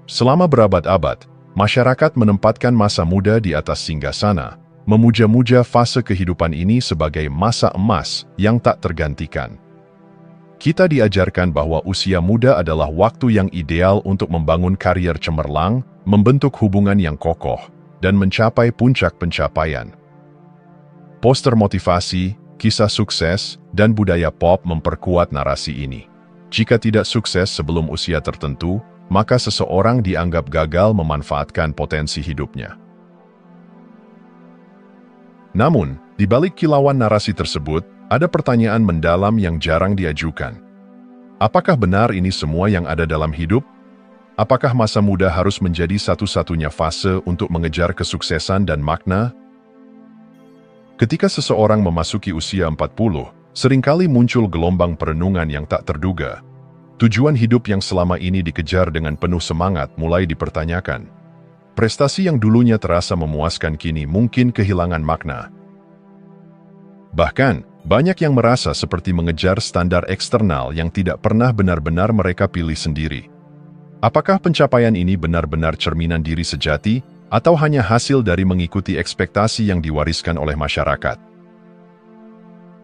Selama berabad-abad, masyarakat menempatkan masa muda di atas singgasana, memuja-muja fase kehidupan ini sebagai masa emas yang tak tergantikan. Kita diajarkan bahwa usia muda adalah waktu yang ideal untuk membangun karier cemerlang, membentuk hubungan yang kokoh, dan mencapai puncak pencapaian. Poster motivasi, kisah sukses, dan budaya pop memperkuat narasi ini. Jika tidak sukses sebelum usia tertentu, maka seseorang dianggap gagal memanfaatkan potensi hidupnya. Namun, di balik kilauan narasi tersebut, ada pertanyaan mendalam yang jarang diajukan. Apakah benar ini semua yang ada dalam hidup? Apakah masa muda harus menjadi satu-satunya fase untuk mengejar kesuksesan dan makna? Ketika seseorang memasuki usia 40, seringkali muncul gelombang perenungan yang tak terduga. Tujuan hidup yang selama ini dikejar dengan penuh semangat mulai dipertanyakan. Prestasi yang dulunya terasa memuaskan kini mungkin kehilangan makna. Bahkan, banyak yang merasa seperti mengejar standar eksternal yang tidak pernah benar-benar mereka pilih sendiri. Apakah pencapaian ini benar-benar cerminan diri sejati, atau hanya hasil dari mengikuti ekspektasi yang diwariskan oleh masyarakat?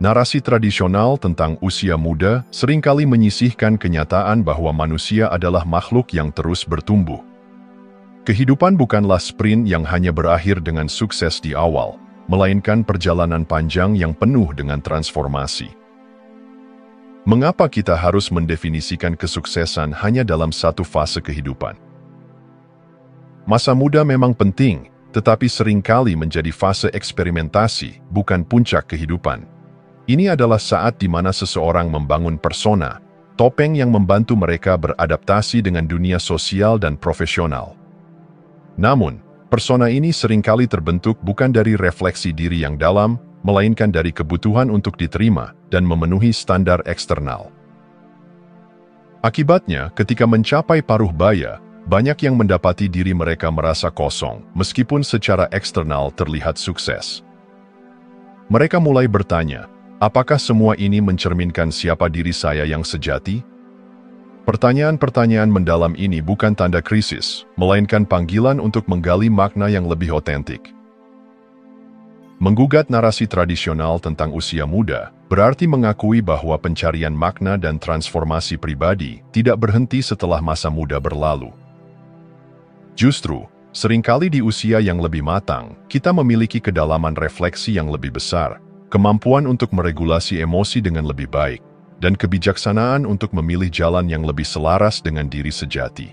Narasi tradisional tentang usia muda seringkali menyisihkan kenyataan bahwa manusia adalah makhluk yang terus bertumbuh. Kehidupan bukanlah sprint yang hanya berakhir dengan sukses di awal, melainkan perjalanan panjang yang penuh dengan transformasi. Mengapa kita harus mendefinisikan kesuksesan hanya dalam satu fase kehidupan? Masa muda memang penting, tetapi seringkali menjadi fase eksperimentasi, bukan puncak kehidupan. Ini adalah saat di mana seseorang membangun persona, topeng yang membantu mereka beradaptasi dengan dunia sosial dan profesional. Namun, persona ini seringkali terbentuk bukan dari refleksi diri yang dalam, melainkan dari kebutuhan untuk diterima dan memenuhi standar eksternal. Akibatnya, ketika mencapai paruh baya, banyak yang mendapati diri mereka merasa kosong, meskipun secara eksternal terlihat sukses. Mereka mulai bertanya, apakah semua ini mencerminkan siapa diri saya yang sejati? Pertanyaan-pertanyaan mendalam ini bukan tanda krisis, melainkan panggilan untuk menggali makna yang lebih otentik. Menggugat narasi tradisional tentang usia muda, berarti mengakui bahwa pencarian makna dan transformasi pribadi tidak berhenti setelah masa muda berlalu. Justru, seringkali di usia yang lebih matang, kita memiliki kedalaman refleksi yang lebih besar, kemampuan untuk meregulasi emosi dengan lebih baik, dan kebijaksanaan untuk memilih jalan yang lebih selaras dengan diri sejati.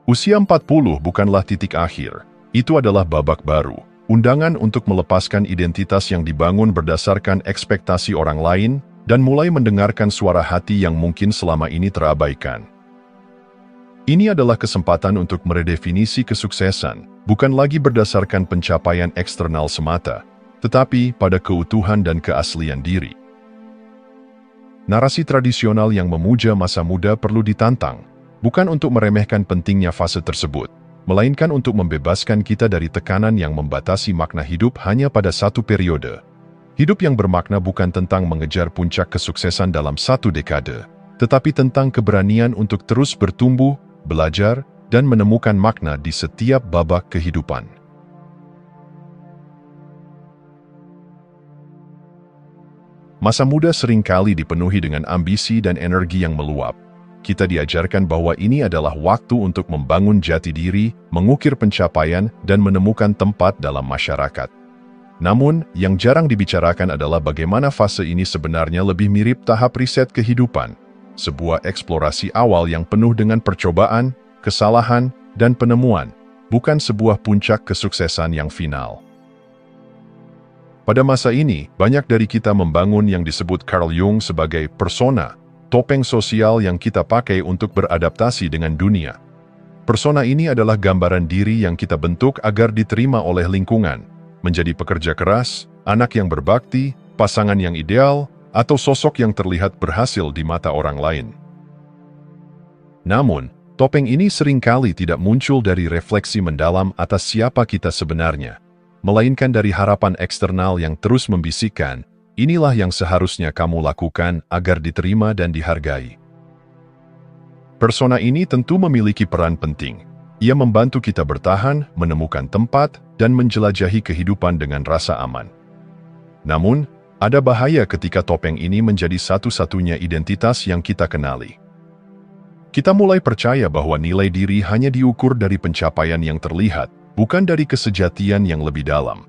Usia 40 bukanlah titik akhir, itu adalah babak baru, undangan untuk melepaskan identitas yang dibangun berdasarkan ekspektasi orang lain, dan mulai mendengarkan suara hati yang mungkin selama ini terabaikan. Ini adalah kesempatan untuk meredefinisi kesuksesan, bukan lagi berdasarkan pencapaian eksternal semata, tetapi pada keutuhan dan keaslian diri. Narasi tradisional yang memuja masa muda perlu ditantang, bukan untuk meremehkan pentingnya fase tersebut, melainkan untuk membebaskan kita dari tekanan yang membatasi makna hidup hanya pada satu periode. Hidup yang bermakna bukan tentang mengejar puncak kesuksesan dalam satu dekade, tetapi tentang keberanian untuk terus bertumbuh, belajar, dan menemukan makna di setiap babak kehidupan. Masa muda seringkali dipenuhi dengan ambisi dan energi yang meluap. Kita diajarkan bahwa ini adalah waktu untuk membangun jati diri, mengukir pencapaian, dan menemukan tempat dalam masyarakat. Namun, yang jarang dibicarakan adalah bagaimana fase ini sebenarnya lebih mirip tahap riset kehidupan, sebuah eksplorasi awal yang penuh dengan percobaan, kesalahan, dan penemuan, bukan sebuah puncak kesuksesan yang final. Pada masa ini, banyak dari kita membangun yang disebut Carl Jung sebagai persona, topeng sosial yang kita pakai untuk beradaptasi dengan dunia. Persona ini adalah gambaran diri yang kita bentuk agar diterima oleh lingkungan, menjadi pekerja keras, anak yang berbakti, pasangan yang ideal, atau sosok yang terlihat berhasil di mata orang lain. Namun, topeng ini seringkali tidak muncul dari refleksi mendalam atas siapa kita sebenarnya, melainkan dari harapan eksternal yang terus membisikkan, inilah yang seharusnya kamu lakukan agar diterima dan dihargai. Persona ini tentu memiliki peran penting. Ia membantu kita bertahan, menemukan tempat, dan menjelajahi kehidupan dengan rasa aman. Namun, ada bahaya ketika topeng ini menjadi satu-satunya identitas yang kita kenali. Kita mulai percaya bahwa nilai diri hanya diukur dari pencapaian yang terlihat, bukan dari kesejatian yang lebih dalam.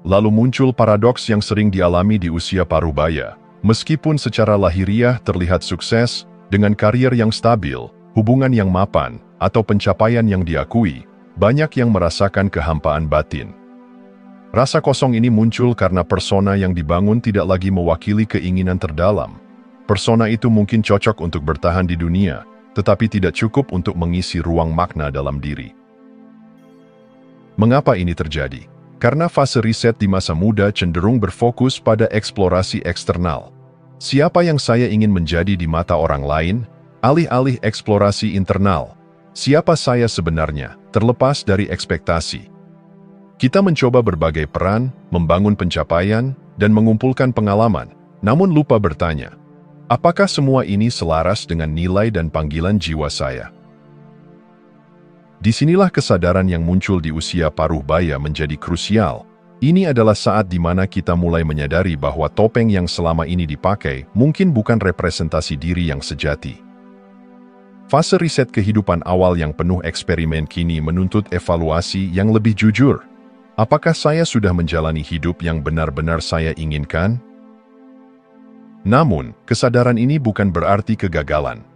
Lalu muncul paradoks yang sering dialami di usia parubaya. Meskipun secara lahiriah terlihat sukses, dengan karier yang stabil, hubungan yang mapan, atau pencapaian yang diakui, banyak yang merasakan kehampaan batin. Rasa kosong ini muncul karena persona yang dibangun tidak lagi mewakili keinginan terdalam. Persona itu mungkin cocok untuk bertahan di dunia, tetapi tidak cukup untuk mengisi ruang makna dalam diri. Mengapa ini terjadi? Karena fase riset di masa muda cenderung berfokus pada eksplorasi eksternal. Siapa yang saya ingin menjadi di mata orang lain, alih-alih eksplorasi internal. Siapa saya sebenarnya, terlepas dari ekspektasi. Kita mencoba berbagai peran, membangun pencapaian, dan mengumpulkan pengalaman, namun lupa bertanya, apakah semua ini selaras dengan nilai dan panggilan jiwa saya? Disinilah kesadaran yang muncul di usia paruh baya menjadi krusial. Ini adalah saat di mana kita mulai menyadari bahwa topeng yang selama ini dipakai mungkin bukan representasi diri yang sejati. Fase riset kehidupan awal yang penuh eksperimen kini menuntut evaluasi yang lebih jujur. Apakah saya sudah menjalani hidup yang benar-benar saya inginkan? Namun, kesadaran ini bukan berarti kegagalan.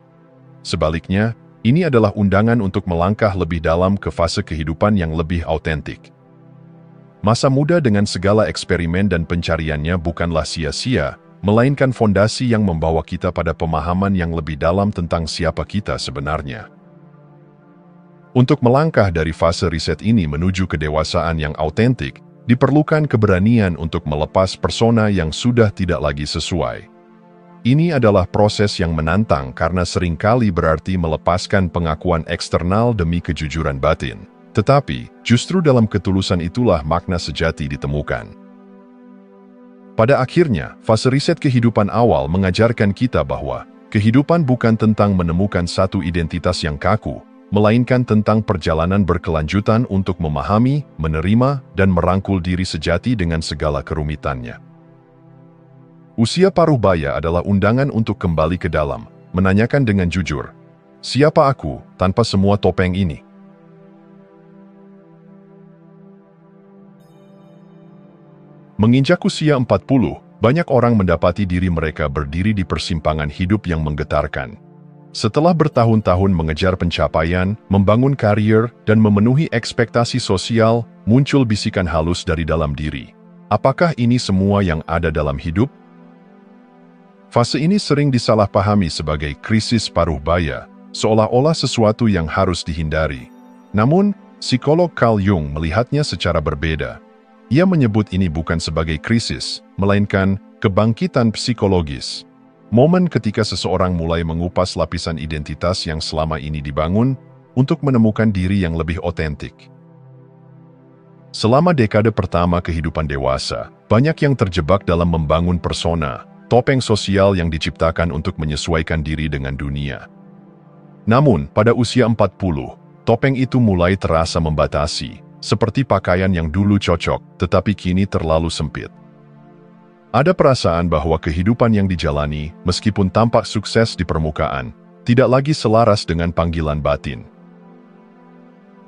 Sebaliknya, ini adalah undangan untuk melangkah lebih dalam ke fase kehidupan yang lebih autentik. Masa muda dengan segala eksperimen dan pencariannya bukanlah sia-sia, melainkan fondasi yang membawa kita pada pemahaman yang lebih dalam tentang siapa kita sebenarnya. Untuk melangkah dari fase riset ini menuju kedewasaan yang autentik, diperlukan keberanian untuk melepas persona yang sudah tidak lagi sesuai. Ini adalah proses yang menantang karena seringkali berarti melepaskan pengakuan eksternal demi kejujuran batin. Tetapi, justru dalam ketulusan itulah makna sejati ditemukan. Pada akhirnya, fase riset kehidupan awal mengajarkan kita bahwa kehidupan bukan tentang menemukan satu identitas yang kaku, melainkan tentang perjalanan berkelanjutan untuk memahami, menerima, dan merangkul diri sejati dengan segala kerumitannya. Usia paruh baya adalah undangan untuk kembali ke dalam, menanyakan dengan jujur, siapa aku tanpa semua topeng ini? Menginjak usia 40, banyak orang mendapati diri mereka berdiri di persimpangan hidup yang menggetarkan. Setelah bertahun-tahun mengejar pencapaian, membangun karier, dan memenuhi ekspektasi sosial, muncul bisikan halus dari dalam diri. Apakah ini semua yang ada dalam hidup? Fase ini sering disalahpahami sebagai krisis paruh baya, seolah-olah sesuatu yang harus dihindari. Namun, psikolog Carl Jung melihatnya secara berbeda. Ia menyebut ini bukan sebagai krisis, melainkan kebangkitan psikologis. Momen ketika seseorang mulai mengupas lapisan identitas yang selama ini dibangun untuk menemukan diri yang lebih otentik. Selama dekade pertama kehidupan dewasa, banyak yang terjebak dalam membangun persona, topeng sosial yang diciptakan untuk menyesuaikan diri dengan dunia. Namun, pada usia 40, topeng itu mulai terasa membatasi, seperti pakaian yang dulu cocok, tetapi kini terlalu sempit. Ada perasaan bahwa kehidupan yang dijalani, meskipun tampak sukses di permukaan, tidak lagi selaras dengan panggilan batin.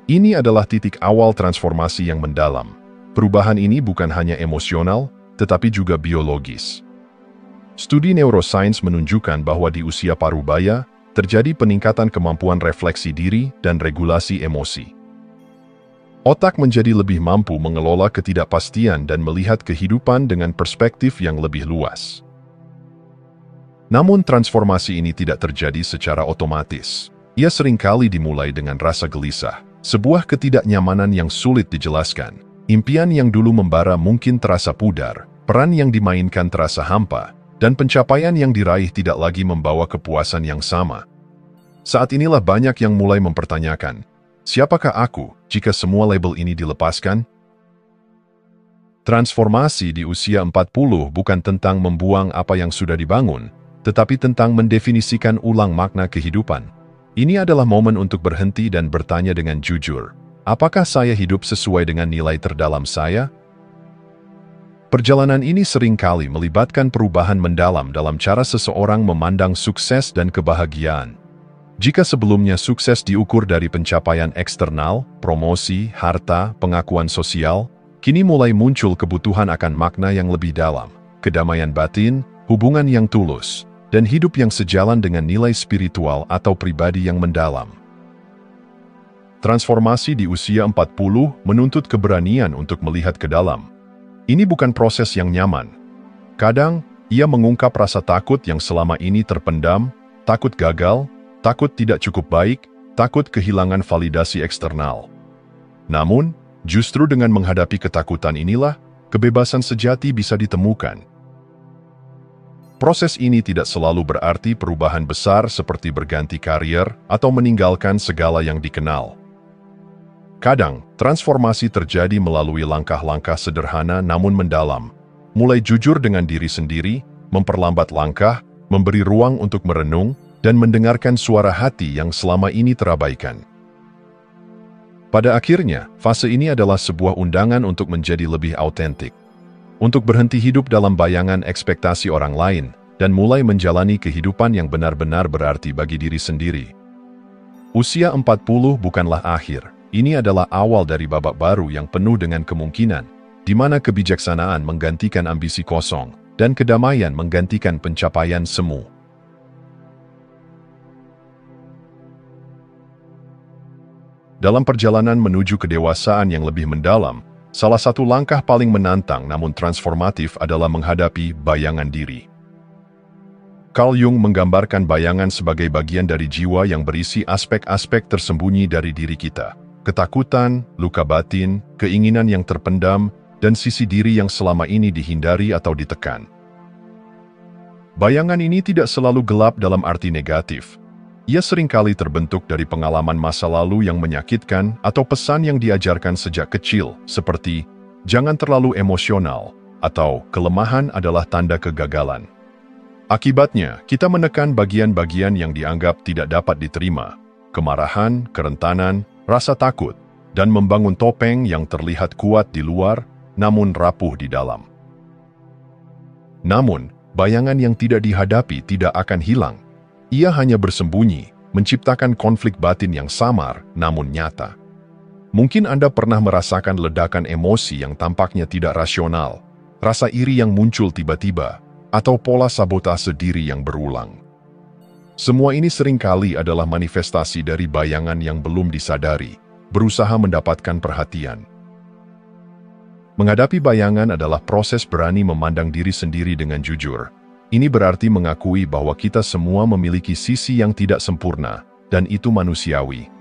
Ini adalah titik awal transformasi yang mendalam. Perubahan ini bukan hanya emosional, tetapi juga biologis. Studi neuroscience menunjukkan bahwa di usia parubaya, terjadi peningkatan kemampuan refleksi diri dan regulasi emosi. Otak menjadi lebih mampu mengelola ketidakpastian dan melihat kehidupan dengan perspektif yang lebih luas. Namun transformasi ini tidak terjadi secara otomatis. Ia seringkali dimulai dengan rasa gelisah, sebuah ketidaknyamanan yang sulit dijelaskan. Impian yang dulu membara mungkin terasa pudar, peran yang dimainkan terasa hampa, dan pencapaian yang diraih tidak lagi membawa kepuasan yang sama. Saat inilah banyak yang mulai mempertanyakan, siapakah aku jika semua label ini dilepaskan? Transformasi di usia 40 bukan tentang membuang apa yang sudah dibangun, tetapi tentang mendefinisikan ulang makna kehidupan. Ini adalah momen untuk berhenti dan bertanya dengan jujur, apakah saya hidup sesuai dengan nilai terdalam saya? Perjalanan ini seringkali melibatkan perubahan mendalam dalam cara seseorang memandang sukses dan kebahagiaan. Jika sebelumnya sukses diukur dari pencapaian eksternal, promosi, harta, pengakuan sosial, kini mulai muncul kebutuhan akan makna yang lebih dalam, kedamaian batin, hubungan yang tulus, dan hidup yang sejalan dengan nilai spiritual atau pribadi yang mendalam. Transformasi di usia 40 menuntut keberanian untuk melihat ke dalam. Ini bukan proses yang nyaman. Kadang, ia mengungkap rasa takut yang selama ini terpendam, takut gagal, takut tidak cukup baik, takut kehilangan validasi eksternal. Namun, justru dengan menghadapi ketakutan inilah, kebebasan sejati bisa ditemukan. Proses ini tidak selalu berarti perubahan besar seperti berganti karier atau meninggalkan segala yang dikenal. Kadang, transformasi terjadi melalui langkah-langkah sederhana namun mendalam. Mulai jujur dengan diri sendiri, memperlambat langkah, memberi ruang untuk merenung, dan mendengarkan suara hati yang selama ini terabaikan. Pada akhirnya, fase ini adalah sebuah undangan untuk menjadi lebih autentik. Untuk berhenti hidup dalam bayangan ekspektasi orang lain, dan mulai menjalani kehidupan yang benar-benar berarti bagi diri sendiri. Usia 40 bukanlah akhir. Ini adalah awal dari babak baru yang penuh dengan kemungkinan, di mana kebijaksanaan menggantikan ambisi kosong, dan kedamaian menggantikan pencapaian semu. Dalam perjalanan menuju kedewasaan yang lebih mendalam, salah satu langkah paling menantang namun transformatif adalah menghadapi bayangan diri. Carl Jung menggambarkan bayangan sebagai bagian dari jiwa yang berisi aspek-aspek tersembunyi dari diri kita. Ketakutan, luka batin, keinginan yang terpendam, dan sisi diri yang selama ini dihindari atau ditekan. Bayangan ini tidak selalu gelap dalam arti negatif. Ia seringkali terbentuk dari pengalaman masa lalu yang menyakitkan atau pesan yang diajarkan sejak kecil, seperti jangan terlalu emosional atau kelemahan adalah tanda kegagalan. Akibatnya, kita menekan bagian-bagian yang dianggap tidak dapat diterima, kemarahan, kerentanan, rasa takut, dan membangun topeng yang terlihat kuat di luar, namun rapuh di dalam. Namun, bayangan yang tidak dihadapi tidak akan hilang. Ia hanya bersembunyi, menciptakan konflik batin yang samar, namun nyata. Mungkin Anda pernah merasakan ledakan emosi yang tampaknya tidak rasional, rasa iri yang muncul tiba-tiba, atau pola sabotase diri yang berulang. Semua ini seringkali adalah manifestasi dari bayangan yang belum disadari, berusaha mendapatkan perhatian. Menghadapi bayangan adalah proses berani memandang diri sendiri dengan jujur. Ini berarti mengakui bahwa kita semua memiliki sisi yang tidak sempurna, dan itu manusiawi.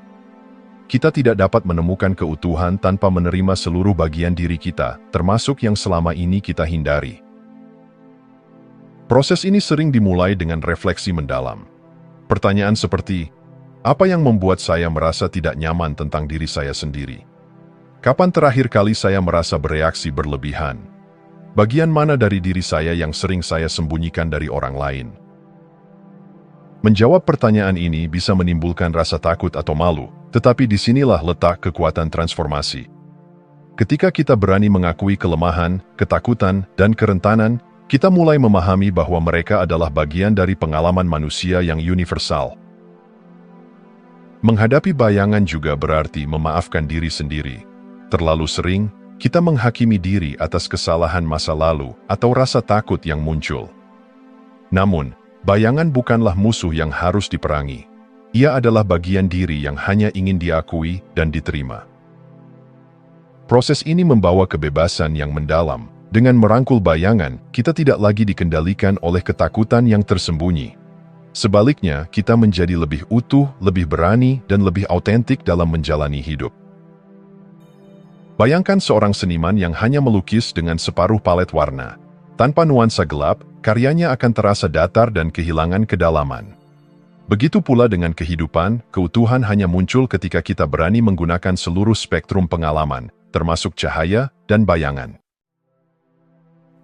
Kita tidak dapat menemukan keutuhan tanpa menerima seluruh bagian diri kita, termasuk yang selama ini kita hindari. Proses ini sering dimulai dengan refleksi mendalam. Pertanyaan seperti, apa yang membuat saya merasa tidak nyaman tentang diri saya sendiri? Kapan terakhir kali saya merasa bereaksi berlebihan? Bagian mana dari diri saya yang sering saya sembunyikan dari orang lain? Menjawab pertanyaan ini bisa menimbulkan rasa takut atau malu, tetapi disinilah letak kekuatan transformasi. Ketika kita berani mengakui kelemahan, ketakutan, dan kerentanan, kita mulai memahami bahwa mereka adalah bagian dari pengalaman manusia yang universal. Menghadapi bayangan juga berarti memaafkan diri sendiri. Terlalu sering, kita menghakimi diri atas kesalahan masa lalu atau rasa takut yang muncul. Namun, bayangan bukanlah musuh yang harus diperangi. Ia adalah bagian diri yang hanya ingin diakui dan diterima. Proses ini membawa kebebasan yang mendalam. Dengan merangkul bayangan, kita tidak lagi dikendalikan oleh ketakutan yang tersembunyi. Sebaliknya, kita menjadi lebih utuh, lebih berani, dan lebih autentik dalam menjalani hidup. Bayangkan seorang seniman yang hanya melukis dengan separuh palet warna. Tanpa nuansa gelap, karyanya akan terasa datar dan kehilangan kedalaman. Begitu pula dengan kehidupan, keutuhan hanya muncul ketika kita berani menggunakan seluruh spektrum pengalaman, termasuk cahaya dan bayangan.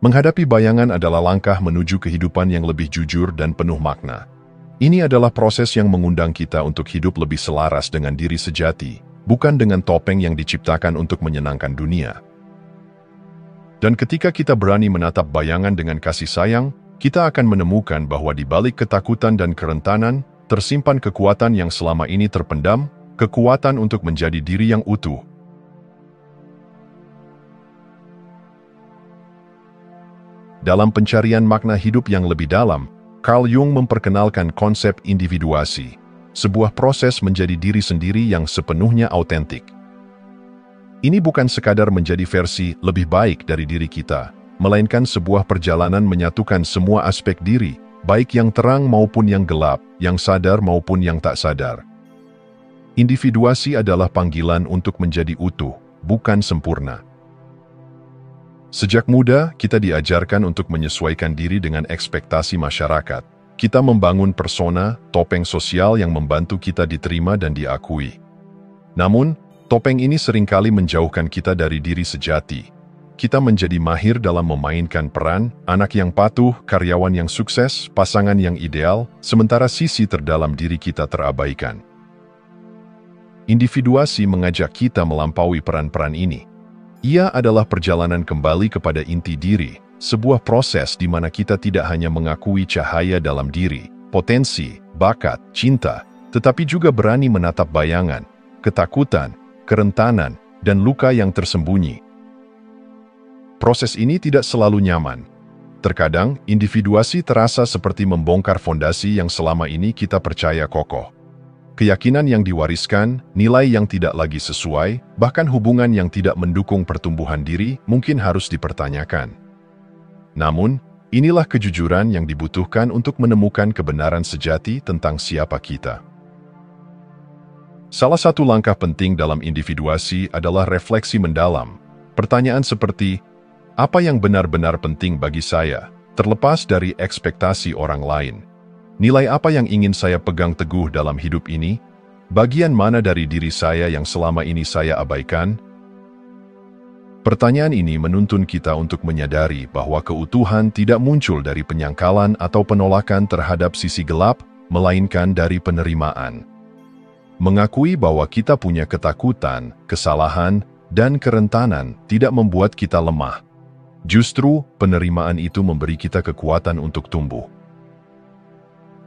Menghadapi bayangan adalah langkah menuju kehidupan yang lebih jujur dan penuh makna. Ini adalah proses yang mengundang kita untuk hidup lebih selaras dengan diri sejati, bukan dengan topeng yang diciptakan untuk menyenangkan dunia. Dan ketika kita berani menatap bayangan dengan kasih sayang, kita akan menemukan bahwa di balik ketakutan dan kerentanan, tersimpan kekuatan yang selama ini terpendam, kekuatan untuk menjadi diri yang utuh. Dalam pencarian makna hidup yang lebih dalam, Carl Jung memperkenalkan konsep individuasi, sebuah proses menjadi diri sendiri yang sepenuhnya autentik. Ini bukan sekadar menjadi versi lebih baik dari diri kita, melainkan sebuah perjalanan menyatukan semua aspek diri, baik yang terang maupun yang gelap, yang sadar maupun yang tak sadar. Individuasi adalah panggilan untuk menjadi utuh, bukan sempurna. Sejak muda, kita diajarkan untuk menyesuaikan diri dengan ekspektasi masyarakat. Kita membangun persona, topeng sosial yang membantu kita diterima dan diakui. Namun, topeng ini seringkali menjauhkan kita dari diri sejati. Kita menjadi mahir dalam memainkan peran, anak yang patuh, karyawan yang sukses, pasangan yang ideal, sementara sisi terdalam diri kita terabaikan. Individuasi mengajak kita melampaui peran-peran ini. Ia adalah perjalanan kembali kepada inti diri, sebuah proses di mana kita tidak hanya mengakui cahaya dalam diri, potensi, bakat, cinta, tetapi juga berani menatap bayangan, ketakutan, kerentanan, dan luka yang tersembunyi. Proses ini tidak selalu nyaman. Terkadang, individuasi terasa seperti membongkar fondasi yang selama ini kita percaya kokoh. Keyakinan yang diwariskan, nilai yang tidak lagi sesuai, bahkan hubungan yang tidak mendukung pertumbuhan diri mungkin harus dipertanyakan. Namun, inilah kejujuran yang dibutuhkan untuk menemukan kebenaran sejati tentang siapa kita. Salah satu langkah penting dalam individuasi adalah refleksi mendalam. Pertanyaan seperti, apa yang benar-benar penting bagi saya, terlepas dari ekspektasi orang lain? Nilai apa yang ingin saya pegang teguh dalam hidup ini? Bagian mana dari diri saya yang selama ini saya abaikan? Pertanyaan ini menuntun kita untuk menyadari bahwa keutuhan tidak muncul dari penyangkalan atau penolakan terhadap sisi gelap, melainkan dari penerimaan. Mengakui bahwa kita punya ketakutan, kesalahan, dan kerentanan tidak membuat kita lemah. Justru, penerimaan itu memberi kita kekuatan untuk tumbuh.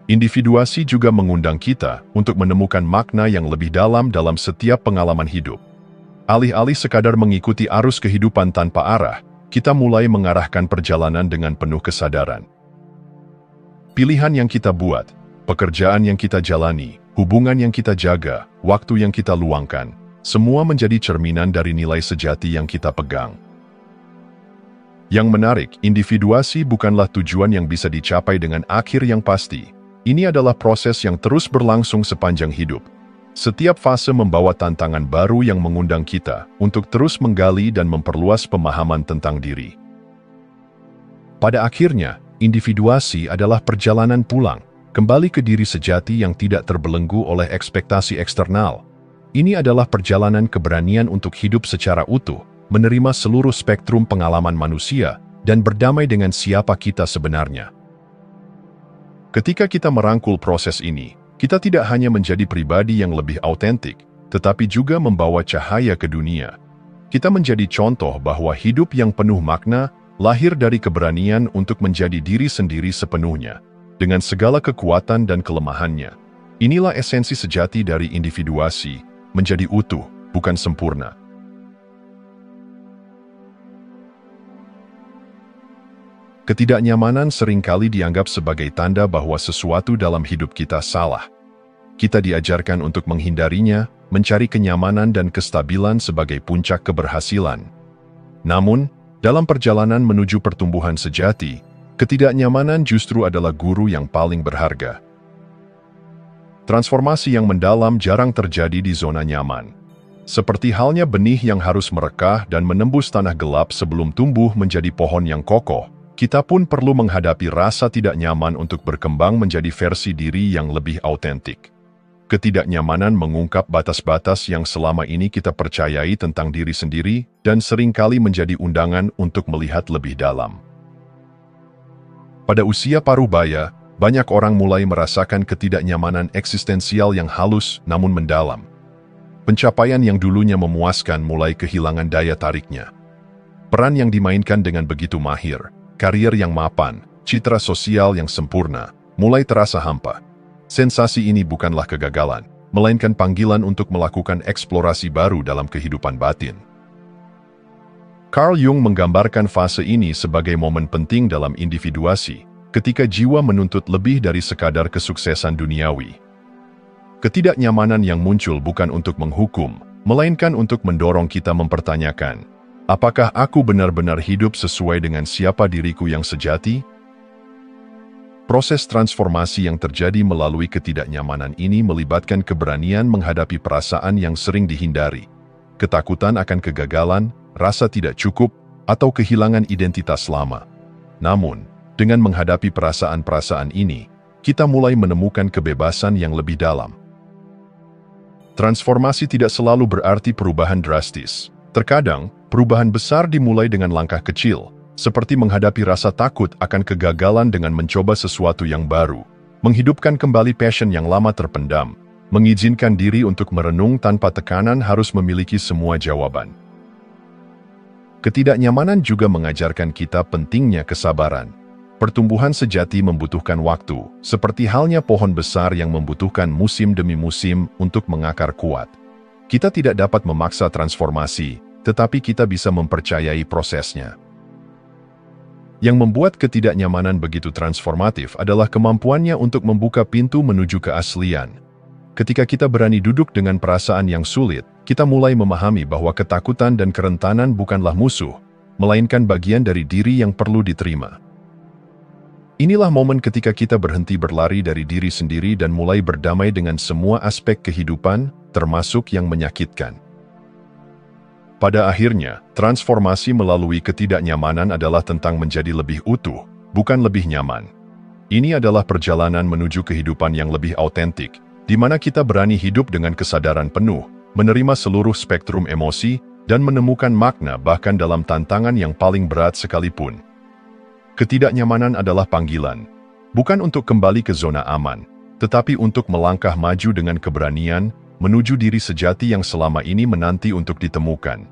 Individuasi juga mengundang kita untuk menemukan makna yang lebih dalam setiap pengalaman hidup. Alih-alih sekadar mengikuti arus kehidupan tanpa arah, kita mulai mengarahkan perjalanan dengan penuh kesadaran. Pilihan yang kita buat, pekerjaan yang kita jalani, hubungan yang kita jaga, waktu yang kita luangkan, semua menjadi cerminan dari nilai sejati yang kita pegang. Yang menarik, individuasi bukanlah tujuan yang bisa dicapai dengan akhir yang pasti. Ini adalah proses yang terus berlangsung sepanjang hidup. Setiap fase membawa tantangan baru yang mengundang kita untuk terus menggali dan memperluas pemahaman tentang diri. Pada akhirnya, individuasi adalah perjalanan pulang, kembali ke diri sejati yang tidak terbelenggu oleh ekspektasi eksternal. Ini adalah perjalanan keberanian untuk hidup secara utuh, menerima seluruh spektrum pengalaman manusia, dan berdamai dengan siapa kita sebenarnya. Ketika kita merangkul proses ini, kita tidak hanya menjadi pribadi yang lebih autentik, tetapi juga membawa cahaya ke dunia. Kita menjadi contoh bahwa hidup yang penuh makna lahir dari keberanian untuk menjadi diri sendiri sepenuhnya, dengan segala kekuatan dan kelemahannya. Inilah esensi sejati dari individuasi, menjadi utuh, bukan sempurna. Ketidaknyamanan seringkali dianggap sebagai tanda bahwa sesuatu dalam hidup kita salah. Kita diajarkan untuk menghindarinya, mencari kenyamanan dan kestabilan sebagai puncak keberhasilan. Namun, dalam perjalanan menuju pertumbuhan sejati, ketidaknyamanan justru adalah guru yang paling berharga. Transformasi yang mendalam jarang terjadi di zona nyaman. Seperti halnya benih yang harus merekah dan menembus tanah gelap sebelum tumbuh menjadi pohon yang kokoh, kita pun perlu menghadapi rasa tidak nyaman untuk berkembang menjadi versi diri yang lebih autentik. Ketidaknyamanan mengungkap batas-batas yang selama ini kita percayai tentang diri sendiri dan seringkali menjadi undangan untuk melihat lebih dalam. Pada usia parubaya, banyak orang mulai merasakan ketidaknyamanan eksistensial yang halus namun mendalam. Pencapaian yang dulunya memuaskan mulai kehilangan daya tariknya. Peran yang dimainkan dengan begitu mahir, karier yang mapan, citra sosial yang sempurna, mulai terasa hampa. Sensasi ini bukanlah kegagalan, melainkan panggilan untuk melakukan eksplorasi baru dalam kehidupan batin. Carl Jung menggambarkan fase ini sebagai momen penting dalam individuasi, ketika jiwa menuntut lebih dari sekadar kesuksesan duniawi. Ketidaknyamanan yang muncul bukan untuk menghukum, melainkan untuk mendorong kita mempertanyakan, apakah aku benar-benar hidup sesuai dengan siapa diriku yang sejati? Proses transformasi yang terjadi melalui ketidaknyamanan ini melibatkan keberanian menghadapi perasaan yang sering dihindari, ketakutan akan kegagalan, rasa tidak cukup, atau kehilangan identitas lama. Namun, dengan menghadapi perasaan-perasaan ini, kita mulai menemukan kebebasan yang lebih dalam. Transformasi tidak selalu berarti perubahan drastis. Terkadang, perubahan besar dimulai dengan langkah kecil, seperti menghadapi rasa takut akan kegagalan dengan mencoba sesuatu yang baru, menghidupkan kembali passion yang lama terpendam, mengizinkan diri untuk merenung tanpa tekanan harus memiliki semua jawaban. Ketidaknyamanan juga mengajarkan kita pentingnya kesabaran. Pertumbuhan sejati membutuhkan waktu, seperti halnya pohon besar yang membutuhkan musim demi musim untuk mengakar kuat. Kita tidak dapat memaksa transformasi, tetapi kita bisa mempercayai prosesnya. Yang membuat ketidaknyamanan begitu transformatif adalah kemampuannya untuk membuka pintu menuju keaslian. Ketika kita berani duduk dengan perasaan yang sulit, kita mulai memahami bahwa ketakutan dan kerentanan bukanlah musuh, melainkan bagian dari diri yang perlu diterima. Inilah momen ketika kita berhenti berlari dari diri sendiri dan mulai berdamai dengan semua aspek kehidupan, termasuk yang menyakitkan. Pada akhirnya, transformasi melalui ketidaknyamanan adalah tentang menjadi lebih utuh, bukan lebih nyaman. Ini adalah perjalanan menuju kehidupan yang lebih autentik, di mana kita berani hidup dengan kesadaran penuh, menerima seluruh spektrum emosi, dan menemukan makna bahkan dalam tantangan yang paling berat sekalipun. Ketidaknyamanan adalah panggilan, bukan untuk kembali ke zona aman, tetapi untuk melangkah maju dengan keberanian, menuju diri sejati yang selama ini menanti untuk ditemukan.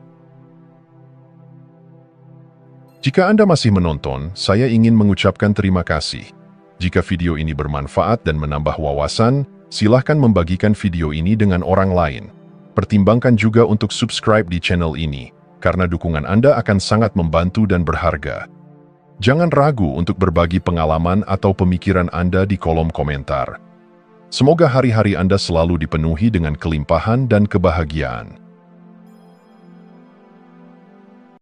Jika Anda masih menonton, saya ingin mengucapkan terima kasih. Jika video ini bermanfaat dan menambah wawasan, silahkan membagikan video ini dengan orang lain. Pertimbangkan juga untuk subscribe di channel ini, karena dukungan Anda akan sangat membantu dan berharga. Jangan ragu untuk berbagi pengalaman atau pemikiran Anda di kolom komentar. Semoga hari-hari Anda selalu dipenuhi dengan kelimpahan dan kebahagiaan.